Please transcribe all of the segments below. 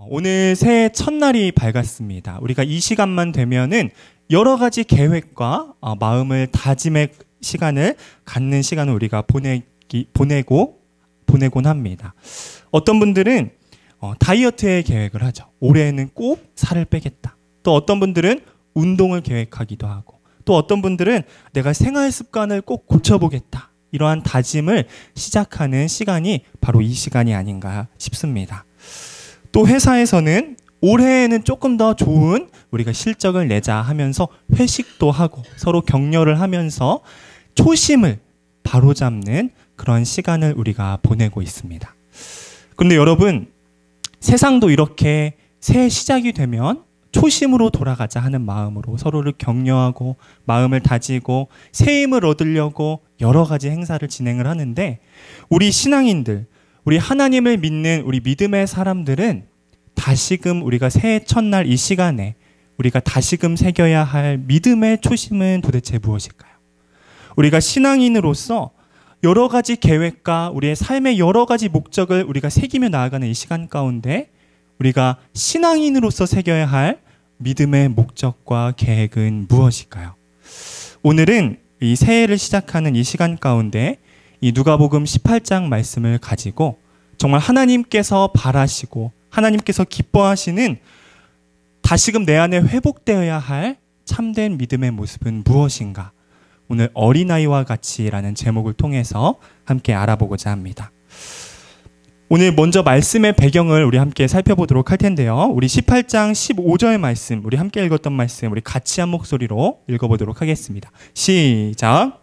오늘 새해 첫날이 밝았습니다. 우리가 이 시간만 되면은 여러 가지 계획과 마음을 다짐의 시간을 갖는 시간을 우리가 보내곤 합니다. 어떤 분들은 다이어트의 계획을 하죠. 올해에는 꼭 살을 빼겠다. 또 어떤 분들은 운동을 계획하기도 하고, 또 어떤 분들은 내가 생활 습관을 꼭 고쳐보겠다. 이러한 다짐을 시작하는 시간이 바로 이 시간이 아닌가 싶습니다. 또 회사에서는 올해에는 조금 더 좋은 우리가 실적을 내자 하면서 회식도 하고 서로 격려를 하면서 초심을 바로잡는 그런 시간을 우리가 보내고 있습니다. 그런데 여러분, 세상도 이렇게 새해 시작이 되면 초심으로 돌아가자 하는 마음으로 서로를 격려하고 마음을 다지고 새 힘을 얻으려고 여러 가지 행사를 진행을 하는데, 우리 신앙인들, 우리 하나님을 믿는 우리 믿음의 사람들은 다시금 우리가 새해 첫날 이 시간에 우리가 다시금 새겨야 할 믿음의 초심은 도대체 무엇일까요? 우리가 신앙인으로서 여러 가지 계획과 우리의 삶의 여러 가지 목적을 우리가 새기며 나아가는 이 시간 가운데 우리가 신앙인으로서 새겨야 할 믿음의 목적과 계획은 무엇일까요? 오늘은 이 새해를 시작하는 이 시간 가운데 이 누가복음 18장 말씀을 가지고 정말 하나님께서 바라시고 하나님께서 기뻐하시는 다시금 내 안에 회복되어야 할 참된 믿음의 모습은 무엇인가? 오늘 어린아이와 같이라는 제목을 통해서 함께 알아보고자 합니다. 오늘 먼저 말씀의 배경을 우리 함께 살펴보도록 할 텐데요. 우리 18장 15절 말씀, 우리 함께 읽었던 말씀, 우리 같이 한 목소리로 읽어보도록 하겠습니다. 시작!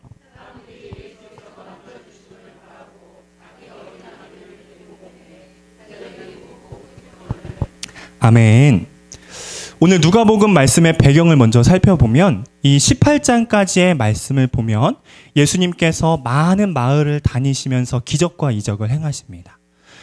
아멘. 오늘 누가복음 말씀의 배경을 먼저 살펴보면 이 18장까지의 말씀을 보면 예수님께서 많은 마을을 다니시면서 기적과 이적을 행하십니다.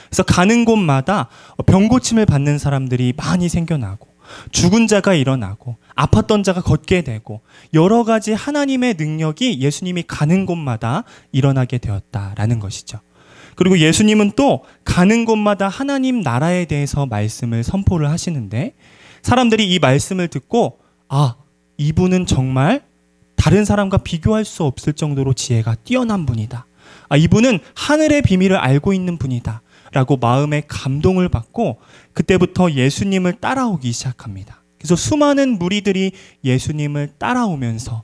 그래서 가는 곳마다 병고침을 받는 사람들이 많이 생겨나고 죽은 자가 일어나고 아팠던 자가 걷게 되고 여러 가지 하나님의 능력이 예수님이 가는 곳마다 일어나게 되었다라는 것이죠. 그리고 예수님은 또 가는 곳마다 하나님 나라에 대해서 말씀을 선포를 하시는데, 사람들이 이 말씀을 듣고 이분은 정말 다른 사람과 비교할 수 없을 정도로 지혜가 뛰어난 분이다. 이분은 하늘의 비밀을 알고 있는 분이다. 라고 마음의 감동을 받고 그때부터 예수님을 따라오기 시작합니다. 그래서 수많은 무리들이 예수님을 따라오면서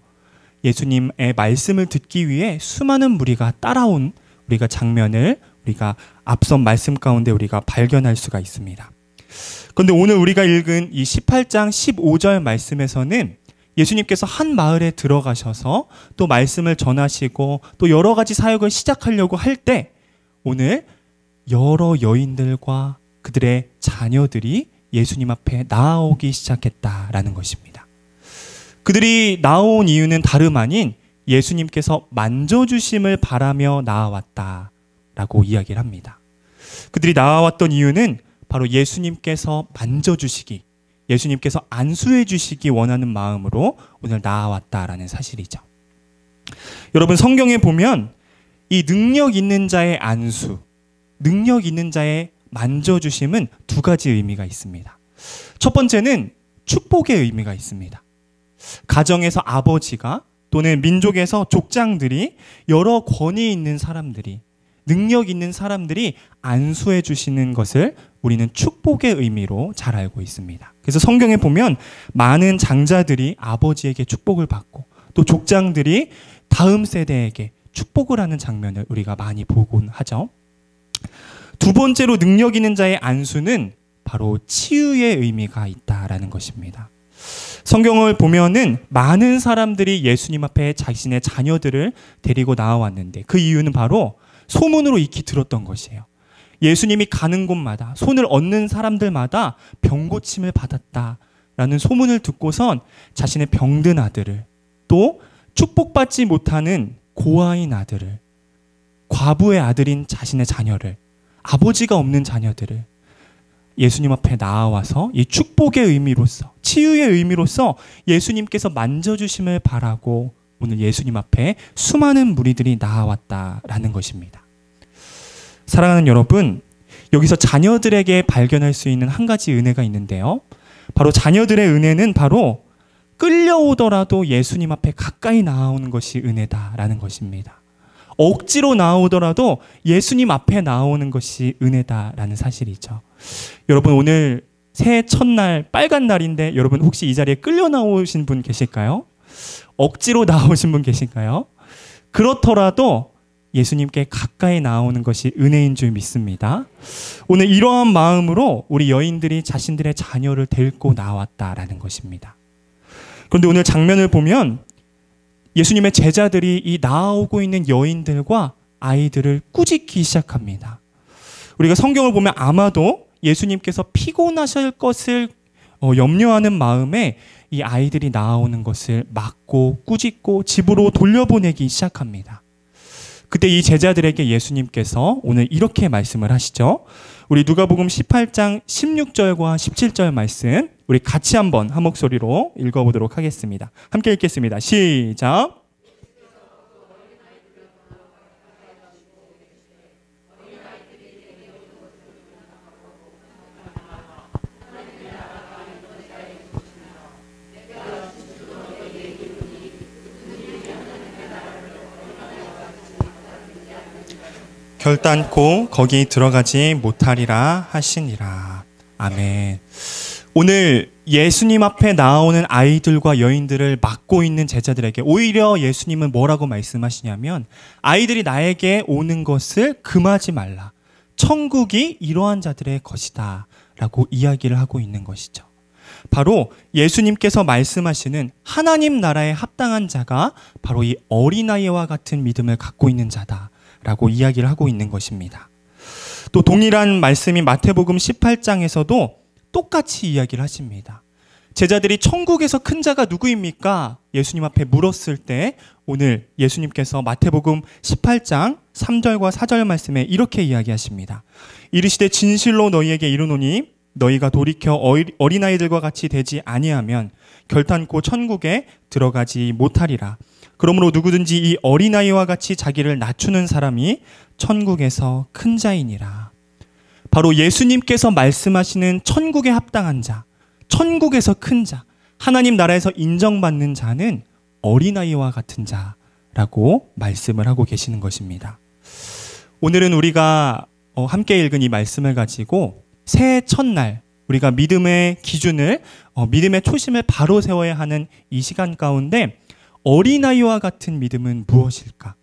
예수님의 말씀을 듣기 위해 수많은 무리가 따라온 우리가 장면을 우리가 앞선 말씀 가운데 우리가 발견할 수가 있습니다. 그런데 오늘 우리가 읽은 이 18장 15절 말씀에서는 예수님께서 한 마을에 들어가셔서 또 말씀을 전하시고 또 여러 가지 사역을 시작하려고 할 때 오늘 여러 여인들과 그들의 자녀들이 예수님 앞에 나아오기 시작했다라는 것입니다. 그들이 나온 이유는 다름 아닌 예수님께서 만져주심을 바라며 나아왔다라고 이야기를 합니다. 그들이 나아왔던 이유는 바로 예수님께서 만져주시기, 예수님께서 안수해 주시기 원하는 마음으로 오늘 나아왔다라는 사실이죠. 여러분, 성경에 보면 이 능력 있는 자의 안수, 능력 있는 자의 만져주심은 두 가지 의미가 있습니다. 첫 번째는 축복의 의미가 있습니다. 가정에서 아버지가 또는 민족에서 족장들이 여러 권위 있는 사람들이, 능력 있는 사람들이 안수해 주시는 것을 우리는 축복의 의미로 잘 알고 있습니다. 그래서 성경에 보면 많은 장자들이 아버지에게 축복을 받고 또 족장들이 다음 세대에게 축복을 하는 장면을 우리가 많이 보곤 하죠. 두 번째로 능력 있는 자의 안수는 바로 치유의 의미가 있다라는 것입니다. 성경을 보면은 많은 사람들이 예수님 앞에 자신의 자녀들을 데리고 나와왔는데 그 이유는 바로 소문으로 익히 들었던 것이에요. 예수님이 가는 곳마다 손을 얹는 사람들마다 병고침을 받았다라는 소문을 듣고선 자신의 병든 아들을, 또 축복받지 못하는 고아인 아들을, 과부의 아들인 자신의 자녀를, 아버지가 없는 자녀들을 예수님 앞에 나와서 이 축복의 의미로서, 치유의 의미로서 예수님께서 만져주심을 바라고 오늘 예수님 앞에 수많은 무리들이 나아왔다라는 것입니다. 사랑하는 여러분, 여기서 자녀들에게 발견할 수 있는 한 가지 은혜가 있는데요. 바로 자녀들의 은혜는 바로 끌려오더라도 예수님 앞에 가까이 나아오는 것이 은혜다라는 것입니다. 억지로 나오더라도 예수님 앞에 나오는 것이 은혜다라는 사실이죠. 여러분, 오늘 새해 첫날 빨간 날인데 여러분 혹시 이 자리에 끌려 나오신 분 계실까요? 억지로 나오신 분 계실까요? 그렇더라도 예수님께 가까이 나오는 것이 은혜인 줄 믿습니다. 오늘 이러한 마음으로 우리 여인들이 자신들의 자녀를 데리고 나왔다라는 것입니다. 그런데 오늘 장면을 보면 예수님의 제자들이 이 나오고 있는 여인들과 아이들을 꾸짖기 시작합니다. 우리가 성경을 보면 아마도 예수님께서 피곤하실 것을 염려하는 마음에 이 아이들이 나오는 것을 막고 꾸짖고 집으로 돌려보내기 시작합니다. 그때 이 제자들에게 예수님께서 오늘 이렇게 말씀을 하시죠. 우리 누가복음 18장 16절과 17절 말씀 우리 같이 한번 한 목소리로 읽어보도록 하겠습니다. 함께 읽겠습니다. 시작. 결단코 거기 들어가지 못하리라 하시니라. 아멘. 오늘 예수님 앞에 나오는 아이들과 여인들을 막고 있는 제자들에게 오히려 예수님은 뭐라고 말씀하시냐면 아이들이 나에게 오는 것을 금하지 말라. 천국이 이러한 자들의 것이다 라고 이야기를 하고 있는 것이죠. 바로 예수님께서 말씀하시는 하나님 나라에 합당한 자가 바로 이 어린아이와 같은 믿음을 갖고 있는 자다 라고 이야기를 하고 있는 것입니다. 또 동일한 말씀이 마태복음 18장에서도 똑같이 이야기를 하십니다. 제자들이 천국에서 큰 자가 누구입니까? 예수님 앞에 물었을 때 오늘 예수님께서 마태복음 18장 3절과 4절 말씀에 이렇게 이야기하십니다. 이르시되 진실로 너희에게 이르노니 너희가 돌이켜 어린아이들과 같이 되지 아니하면 결단코 천국에 들어가지 못하리라. 그러므로 누구든지 이 어린아이와 같이 자기를 낮추는 사람이 천국에서 큰 자이니라. 바로 예수님께서 말씀하시는 천국에 합당한 자, 천국에서 큰 자, 하나님 나라에서 인정받는 자는 어린아이와 같은 자라고 말씀을 하고 계시는 것입니다. 오늘은 우리가 함께 읽은 이 말씀을 가지고 새해 첫날 우리가 믿음의 기준을, 믿음의 초심을 바로 세워야 하는 이 시간 가운데 어린아이와 같은 믿음은 무엇일까?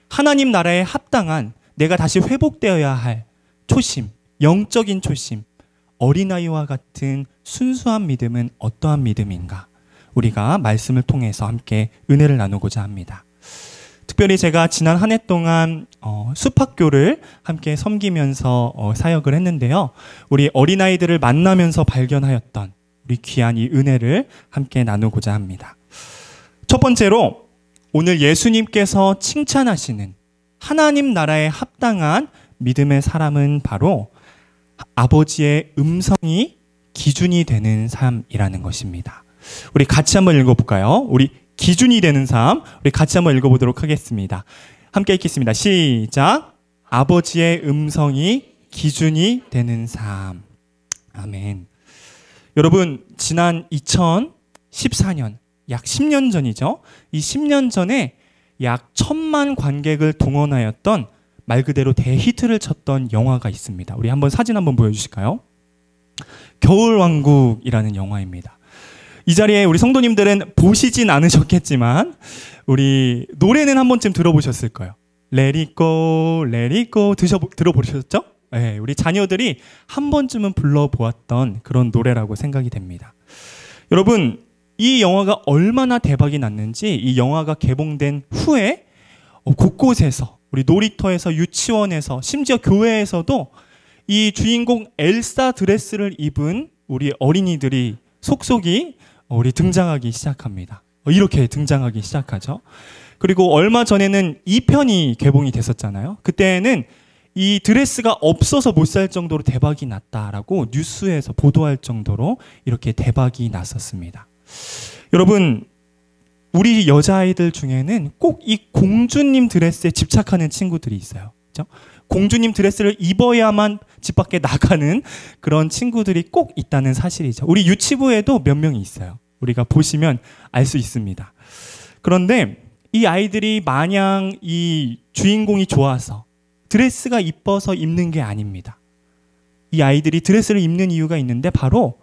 하나님 나라에 합당한 내가 다시 회복되어야 할 초심, 영적인 초심, 어린아이와 같은 순수한 믿음은 어떠한 믿음인가? 우리가 말씀을 통해서 함께 은혜를 나누고자 합니다. 특별히 제가 지난 한 해 동안 숲학교를 함께 섬기면서 사역을 했는데요. 우리 어린아이들을 만나면서 발견하였던 우리 귀한 이 은혜를 함께 나누고자 합니다. 첫 번째로 오늘 예수님께서 칭찬하시는 하나님 나라에 합당한 믿음의 사람은 바로 아버지의 음성이 기준이 되는 삶이라는 것입니다. 우리 같이 한번 읽어볼까요? 우리 기준이 되는 삶, 우리 같이 한번 읽어보도록 하겠습니다. 함께 읽겠습니다. 시작. 아버지의 음성이 기준이 되는 삶. 아멘. 여러분, 지난 2014년, 약 10년 전이죠. 이 10년 전에 약 1,000만 관객을 동원하였던 말 그대로 대히트를 쳤던 영화가 있습니다. 우리 한번 사진 한번 보여주실까요? 겨울왕국이라는 영화입니다. 이 자리에 우리 성도님들은 보시진 않으셨겠지만 우리 노래는 한 번쯤 들어보셨을 거예요. Let it go, let it go 들어보셨죠? 네, 우리 자녀들이 한 번쯤은 불러보았던 그런 노래라고 생각이 됩니다. 여러분, 이 영화가 얼마나 대박이 났는지 이 영화가 개봉된 후에 곳곳에서 우리 놀이터에서 유치원에서 심지어 교회에서도 이 주인공 엘사 드레스를 입은 우리 어린이들이 속속이 우리 등장하기 시작합니다. 이렇게 등장하기 시작하죠. 그리고 얼마 전에는 2편이 개봉이 됐었잖아요. 그때는 이 드레스가 없어서 못 살 정도로 대박이 났다라고 뉴스에서 보도할 정도로 이렇게 대박이 났었습니다. 여러분, 우리 여자아이들 중에는 꼭 이 공주님 드레스에 집착하는 친구들이 있어요. 그렇죠? 공주님 드레스를 입어야만 집 밖에 나가는 그런 친구들이 꼭 있다는 사실이죠. 우리 유치부에도 몇 명이 있어요. 우리가 보시면 알 수 있습니다. 그런데 이 아이들이 마냥 이 주인공이 좋아서 드레스가 이뻐서 입는 게 아닙니다. 이 아이들이 드레스를 입는 이유가 있는데 바로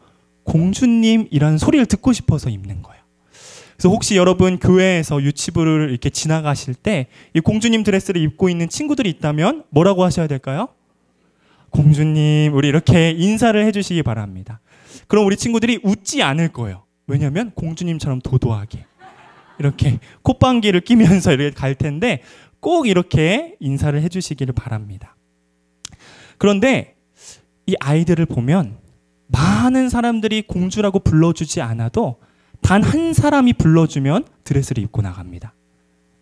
공주님이라는 소리를 듣고 싶어서 입는 거예요. 그래서 혹시 여러분 교회에서 유치부를 이렇게 지나가실 때 이 공주님 드레스를 입고 있는 친구들이 있다면 뭐라고 하셔야 될까요? 공주님, 우리 이렇게 인사를 해주시기 바랍니다. 그럼 우리 친구들이 웃지 않을 거예요. 왜냐하면 공주님처럼 도도하게 이렇게 콧방귀를 끼면서 이렇게 갈 텐데 꼭 이렇게 인사를 해주시기를 바랍니다. 그런데 이 아이들을 보면 많은 사람들이 공주라고 불러주지 않아도 단 한 사람이 불러주면 드레스를 입고 나갑니다.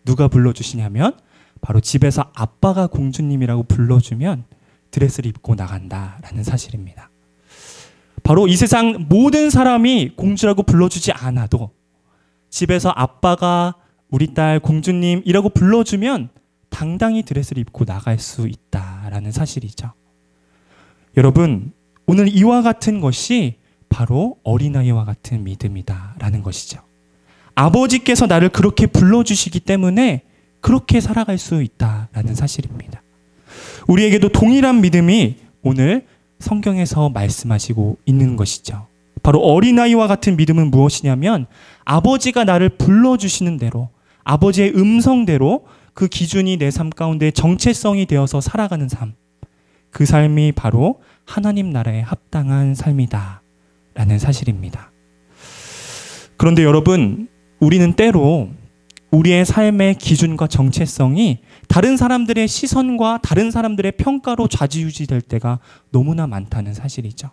누가 불러주시냐면 바로 집에서 아빠가 공주님이라고 불러주면 드레스를 입고 나간다라는 사실입니다. 바로 이 세상 모든 사람이 공주라고 불러주지 않아도 집에서 아빠가 우리 딸 공주님이라고 불러주면 당당히 드레스를 입고 나갈 수 있다라는 사실이죠. 여러분, 오늘 이와 같은 것이 바로 어린아이와 같은 믿음이다라는 것이죠. 아버지께서 나를 그렇게 불러주시기 때문에 그렇게 살아갈 수 있다라는 사실입니다. 우리에게도 동일한 믿음이 오늘 성경에서 말씀하시고 있는 것이죠. 바로 어린아이와 같은 믿음은 무엇이냐면 아버지가 나를 불러주시는 대로 아버지의 음성대로 그 기준이 내 삶 가운데 정체성이 되어서 살아가는 삶, 그 삶이 바로 하나님 나라에 합당한 삶이다 라는 사실입니다. 그런데 여러분, 우리는 때로 우리의 삶의 기준과 정체성이 다른 사람들의 시선과 다른 사람들의 평가로 좌지우지될 때가 너무나 많다는 사실이죠.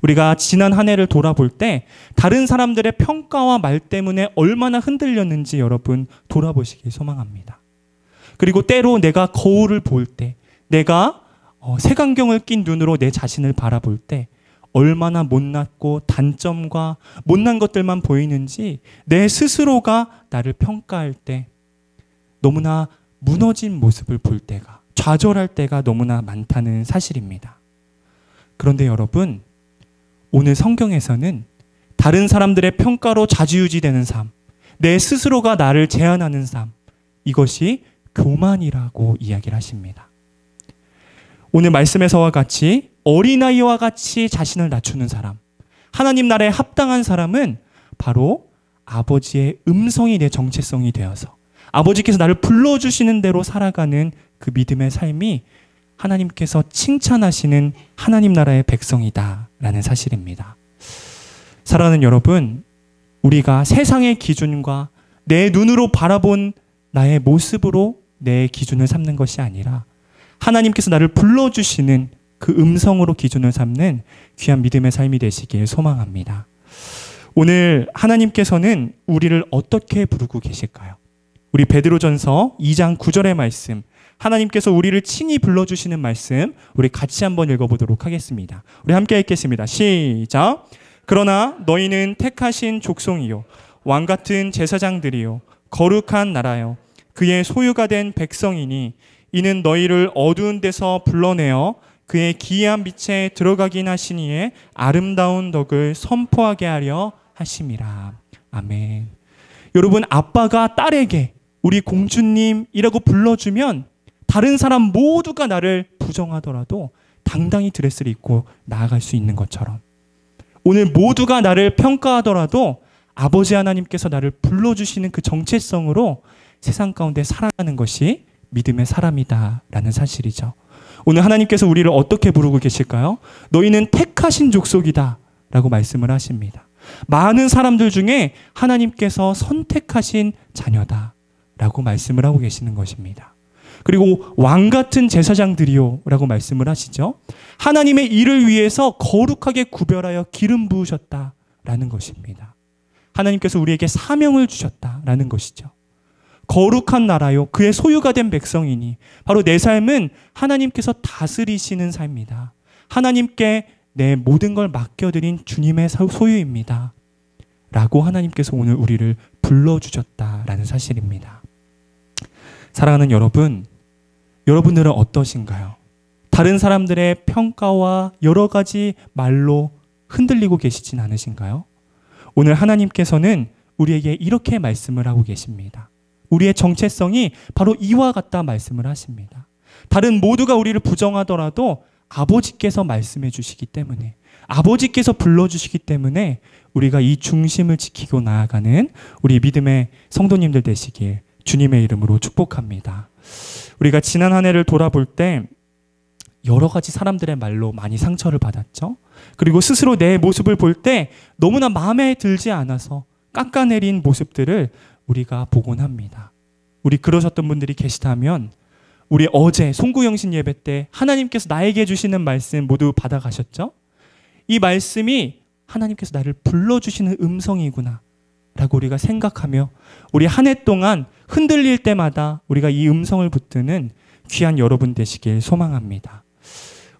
우리가 지난 한 해를 돌아볼 때 다른 사람들의 평가와 말 때문에 얼마나 흔들렸는지 여러분 돌아보시길 소망합니다. 그리고 때로 내가 거울을 볼 때, 내가 색안경을 낀 눈으로 내 자신을 바라볼 때 얼마나 못났고 단점과 못난 것들만 보이는지 내 스스로가 나를 평가할 때 너무나 무너진 모습을 볼 때가, 좌절할 때가 너무나 많다는 사실입니다. 그런데 여러분, 오늘 성경에서는 다른 사람들의 평가로 좌지우지되는 삶, 내 스스로가 나를 제한하는 삶, 이것이 교만이라고 이야기를 하십니다. 오늘 말씀에서와 같이 어린아이와 같이 자신을 낮추는 사람, 하나님 나라에 합당한 사람은 바로 아버지의 음성이 내 정체성이 되어서 아버지께서 나를 불러주시는 대로 살아가는 그 믿음의 삶이 하나님께서 칭찬하시는 하나님 나라의 백성이다 라는 사실입니다. 사랑하는 여러분, 우리가 세상의 기준과 내 눈으로 바라본 나의 모습으로 내 기준을 삼는 것이 아니라 하나님께서 나를 불러주시는 그 음성으로 기준을 삼는 귀한 믿음의 삶이 되시길 소망합니다. 오늘 하나님께서는 우리를 어떻게 부르고 계실까요? 우리 베드로전서 2장 9절의 말씀, 하나님께서 우리를 친히 불러주시는 말씀, 우리 같이 한번 읽어보도록 하겠습니다. 우리 함께 읽겠습니다. 시작! 그러나 너희는 택하신 족속이요 왕같은 제사장들이요 거룩한 나라요 그의 소유가 된 백성이니 이는 너희를 어두운 데서 불러내어 그의 기이한 빛에 들어가긴 하시니에 아름다운 덕을 선포하게 하려 하심이라. 아멘. 여러분, 아빠가 딸에게 우리 공주님이라고 불러주면 다른 사람 모두가 나를 부정하더라도 당당히 드레스를 입고 나아갈 수 있는 것처럼 오늘 모두가 나를 평가하더라도 아버지 하나님께서 나를 불러주시는 그 정체성으로 세상 가운데 살아가는 것이 믿음의 사람이다라는 사실이죠. 오늘 하나님께서 우리를 어떻게 부르고 계실까요? 너희는 택하신 족속이다 라고 말씀을 하십니다. 많은 사람들 중에 하나님께서 선택하신 자녀다 라고 말씀을 하고 계시는 것입니다. 그리고 왕같은 제사장들이요 라고 말씀을 하시죠. 하나님의 일을 위해서 거룩하게 구별하여 기름 부으셨다라는 것입니다. 하나님께서 우리에게 사명을 주셨다라는 것이죠. 거룩한 나라요 그의 소유가 된 백성이니 바로 내 삶은 하나님께서 다스리시는 삶이다. 하나님께 내 모든 걸 맡겨드린 주님의 소유입니다. 라고 하나님께서 오늘 우리를 불러주셨다라는 사실입니다. 사랑하는 여러분, 여러분들은 어떠신가요? 다른 사람들의 평가와 여러 가지 말로 흔들리고 계시진 않으신가요? 오늘 하나님께서는 우리에게 이렇게 말씀을 하고 계십니다. 우리의 정체성이 바로 이와 같다 말씀을 하십니다. 다른 모두가 우리를 부정하더라도 아버지께서 말씀해 주시기 때문에, 아버지께서 불러주시기 때문에 우리가 이 중심을 지키고 나아가는 우리 믿음의 성도님들 되시길 주님의 이름으로 축복합니다. 우리가 지난 한 해를 돌아볼 때 여러 가지 사람들의 말로 많이 상처를 받았죠. 그리고 스스로 내 모습을 볼 때 너무나 마음에 들지 않아서 깎아내린 모습들을 우리가 보곤 합니다. 우리 그러셨던 분들이 계시다면 우리 어제 송구영신 예배 때 하나님께서 나에게 주시는 말씀 모두 받아가셨죠? 이 말씀이 하나님께서 나를 불러주시는 음성이구나 라고 우리가 생각하며 우리 한 해 동안 흔들릴 때마다 우리가 이 음성을 붙드는 귀한 여러분 되시길 소망합니다.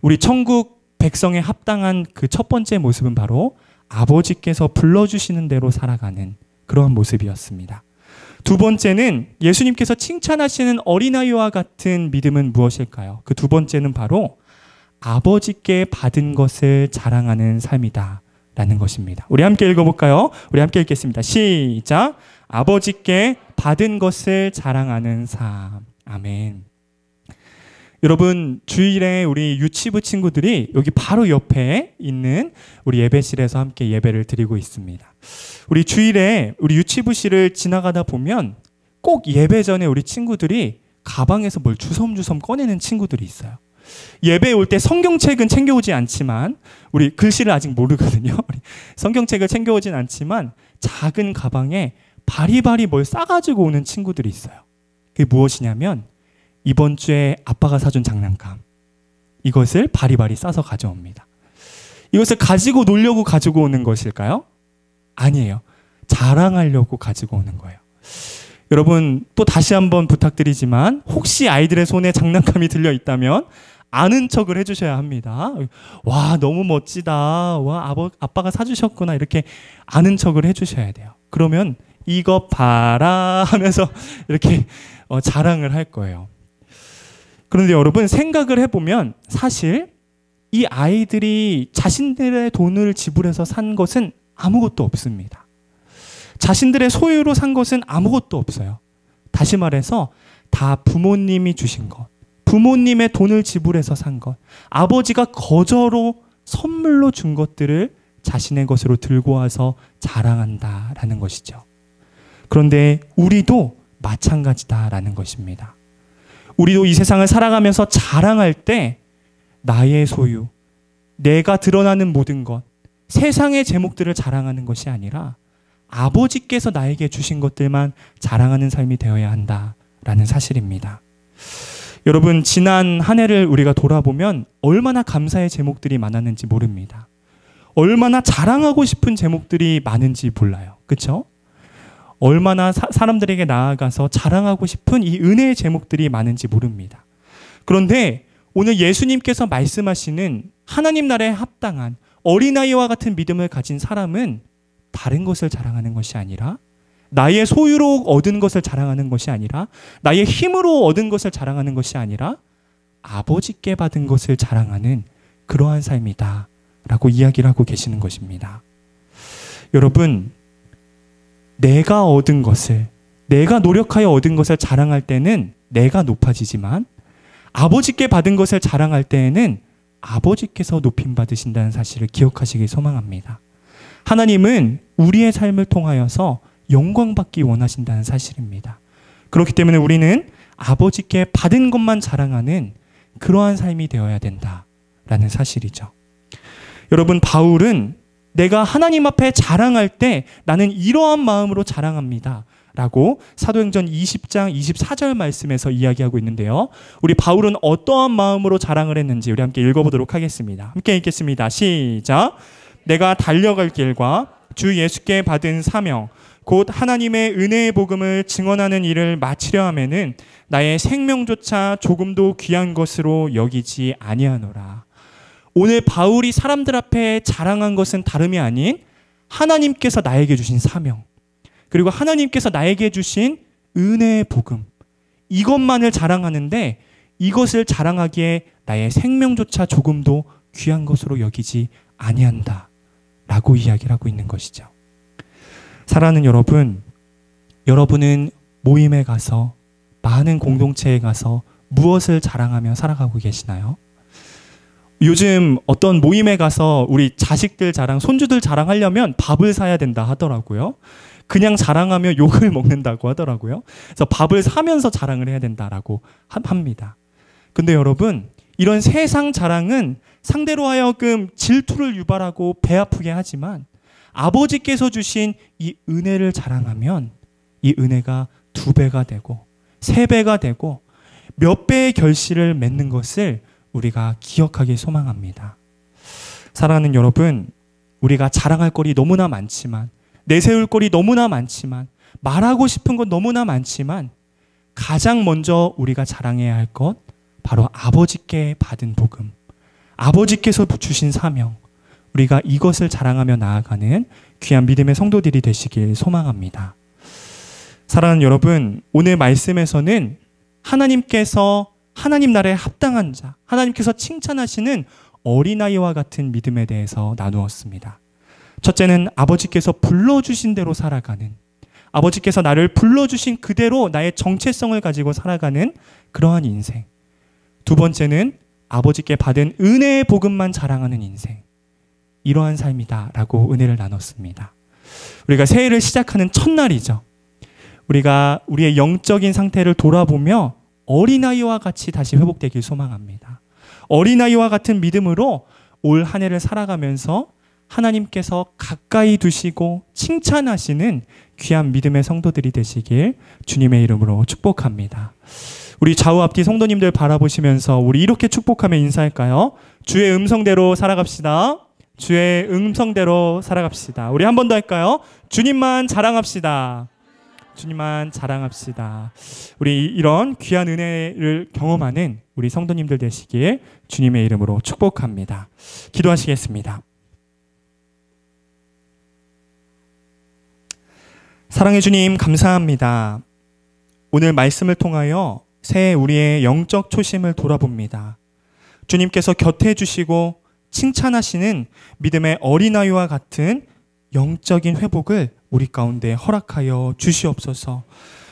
우리 천국 백성에 합당한 그 첫 번째 모습은 바로 아버지께서 불러주시는 대로 살아가는 그러한 모습이었습니다. 두 번째는 예수님께서 칭찬하시는 어린아이와 같은 믿음은 무엇일까요? 그 두 번째는 바로 아버지께 받은 것을 자랑하는 삶이다 라는 것입니다. 우리 함께 읽어볼까요? 우리 함께 읽겠습니다. 시작! 아버지께 받은 것을 자랑하는 삶. 아멘. 여러분, 주일에 우리 유치부 친구들이 여기 바로 옆에 있는 우리 예배실에서 함께 예배를 드리고 있습니다. 우리 주일에 우리 유치부실을 지나가다 보면 꼭 예배 전에 우리 친구들이 가방에서 뭘 주섬주섬 꺼내는 친구들이 있어요. 예배에 올 때 성경책은 챙겨오지 않지만, 우리 글씨를 아직 모르거든요. 성경책을 챙겨오진 않지만 작은 가방에 바리바리 뭘 싸가지고 오는 친구들이 있어요. 그게 무엇이냐면 이번 주에 아빠가 사준 장난감, 이것을 바리바리 싸서 가져옵니다. 이것을 가지고 놀려고 가지고 오는 것일까요? 아니에요. 자랑하려고 가지고 오는 거예요. 여러분, 또 다시 한번 부탁드리지만 혹시 아이들의 손에 장난감이 들려 있다면 아는 척을 해주셔야 합니다. 와, 너무 멋지다. 와, 아빠가 사주셨구나. 이렇게 아는 척을 해주셔야 돼요. 그러면 이거 봐라 하면서 이렇게 자랑을 할 거예요. 그런데 여러분, 생각을 해보면 사실 이 아이들이 자신들의 돈을 지불해서 산 것은 아무것도 없습니다. 자신들의 소유로 산 것은 아무것도 없어요. 다시 말해서 다 부모님이 주신 것, 부모님의 돈을 지불해서 산 것, 아버지가 거저로 선물로 준 것들을 자신의 것으로 들고 와서 자랑한다라는 것이죠. 그런데 우리도 마찬가지다라는 것입니다. 우리도 이 세상을 살아가면서 자랑할 때 나의 소유, 내가 드러나는 모든 것, 세상의 제목들을 자랑하는 것이 아니라 아버지께서 나에게 주신 것들만 자랑하는 삶이 되어야 한다라는 사실입니다. 여러분, 지난 한 해를 우리가 돌아보면 얼마나 감사의 제목들이 많았는지 모릅니다. 얼마나 자랑하고 싶은 제목들이 많은지 몰라요. 그렇죠? 얼마나 사람들에게 나아가서 자랑하고 싶은 이 은혜의 제목들이 많은지 모릅니다. 그런데 오늘 예수님께서 말씀하시는 하나님 나라에 합당한 어린아이와 같은 믿음을 가진 사람은 다른 것을 자랑하는 것이 아니라, 나의 소유로 얻은 것을 자랑하는 것이 아니라, 나의 힘으로 얻은 것을 자랑하는 것이 아니라 아버지께 받은 것을 자랑하는 그러한 삶이다 라고 이야기를 하고 계시는 것입니다. 여러분, 내가 얻은 것을, 내가 노력하여 얻은 것을 자랑할 때는 내가 높아지지만 아버지께 받은 것을 자랑할 때에는 아버지께서 높임 받으신다는 사실을 기억하시길 소망합니다. 하나님은 우리의 삶을 통하여서 영광받기 원하신다는 사실입니다. 그렇기 때문에 우리는 아버지께 받은 것만 자랑하는 그러한 삶이 되어야 된다라는 사실이죠. 여러분, 바울은 내가 하나님 앞에 자랑할 때 나는 이러한 마음으로 자랑합니다 라고 사도행전 20장 24절 말씀에서 이야기하고 있는데요. 우리 바울은 어떠한 마음으로 자랑을 했는지 우리 함께 읽어보도록 하겠습니다. 함께 읽겠습니다. 시작! 내가 달려갈 길과 주 예수께 받은 사명, 곧 하나님의 은혜의 복음을 증언하는 일을 마치려 하면은 나의 생명조차 조금도 귀한 것으로 여기지 아니하노라. 오늘 바울이 사람들 앞에 자랑한 것은 다름이 아닌 하나님께서 나에게 주신 사명, 그리고 하나님께서 나에게 주신 은혜의 복음, 이것만을 자랑하는데 이것을 자랑하기에 나의 생명조차 조금도 귀한 것으로 여기지 아니한다 라고 이야기를 하고 있는 것이죠. 사랑하는 여러분, 여러분은 모임에 가서, 많은 공동체에 가서 무엇을 자랑하며 살아가고 계시나요? 요즘 어떤 모임에 가서 우리 자식들 자랑, 손주들 자랑하려면 밥을 사야 된다 하더라고요. 그냥 자랑하며 욕을 먹는다고 하더라고요. 그래서 밥을 사면서 자랑을 해야 된다라고 합니다. 근데 여러분, 이런 세상 자랑은 상대로 하여금 질투를 유발하고 배 아프게 하지만 아버지께서 주신 이 은혜를 자랑하면 이 은혜가 2배가 되고 3배가 되고 몇 배의 결실을 맺는 것을 우리가 기억하기 소망합니다. 사랑하는 여러분, 우리가 자랑할 거리 너무나 많지만, 내세울 거리 너무나 많지만, 말하고 싶은 것 너무나 많지만 가장 먼저 우리가 자랑해야 할 것, 바로 아버지께 받은 복음, 아버지께서 주신 사명, 우리가 이것을 자랑하며 나아가는 귀한 믿음의 성도들이 되시길 소망합니다. 사랑하는 여러분, 오늘 말씀에서는 하나님께서 하나님 나라에 합당한 자, 하나님께서 칭찬하시는 어린아이와 같은 믿음에 대해서 나누었습니다. 첫째는 아버지께서 불러주신 대로 살아가는, 아버지께서 나를 불러주신 그대로 나의 정체성을 가지고 살아가는 그러한 인생. 2번째는 아버지께 받은 은혜의 복음만 자랑하는 인생. 이러한 삶이다 라고 은혜를 나눴습니다. 우리가 새해를 시작하는 첫날이죠. 우리가 우리의 영적인 상태를 돌아보며 어린아이와 같이 다시 회복되길 소망합니다. 어린아이와 같은 믿음으로 올 한 해를 살아가면서 하나님께서 가까이 두시고 칭찬하시는 귀한 믿음의 성도들이 되시길 주님의 이름으로 축복합니다. 우리 좌우 앞뒤 성도님들 바라보시면서 우리 이렇게 축복하며 인사할까요? 주의 음성대로 살아갑시다. 주의 음성대로 살아갑시다. 우리 한 번 더 할까요? 주님만 자랑합시다. 주님만 자랑합시다. 우리 이런 귀한 은혜를 경험하는 우리 성도님들 되시길 주님의 이름으로 축복합니다. 기도하시겠습니다. 사랑의 주님, 감사합니다. 오늘 말씀을 통하여 새해 우리의 영적 초심을 돌아봅니다. 주님께서 곁에 주시고 칭찬하시는 믿음의 어린아이와 같은 영적인 회복을 우리 가운데 허락하여 주시옵소서.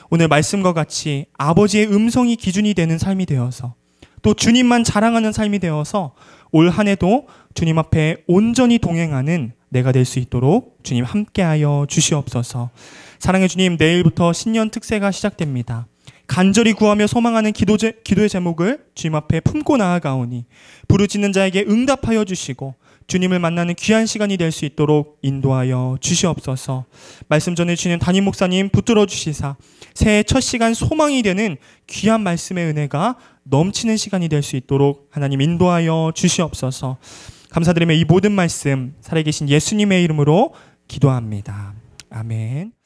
오늘 말씀과 같이 아버지의 음성이 기준이 되는 삶이 되어서, 또 주님만 자랑하는 삶이 되어서 올 한 해도 주님 앞에 온전히 동행하는 내가 될 수 있도록 주님 함께하여 주시옵소서. 사랑의 주님, 내일부터 신년 특세가 시작됩니다. 간절히 구하며 소망하는 기도의 제목을 주님 앞에 품고 나아가오니 부르짖는 자에게 응답하여 주시고 주님을 만나는 귀한 시간이 될 수 있도록 인도하여 주시옵소서. 말씀 전해주시는 담임 목사님 붙들어 주시사 새해 첫 시간 소망이 되는 귀한 말씀의 은혜가 넘치는 시간이 될 수 있도록 하나님 인도하여 주시옵소서. 감사드리며 이 모든 말씀 살아계신 예수님의 이름으로 기도합니다. 아멘.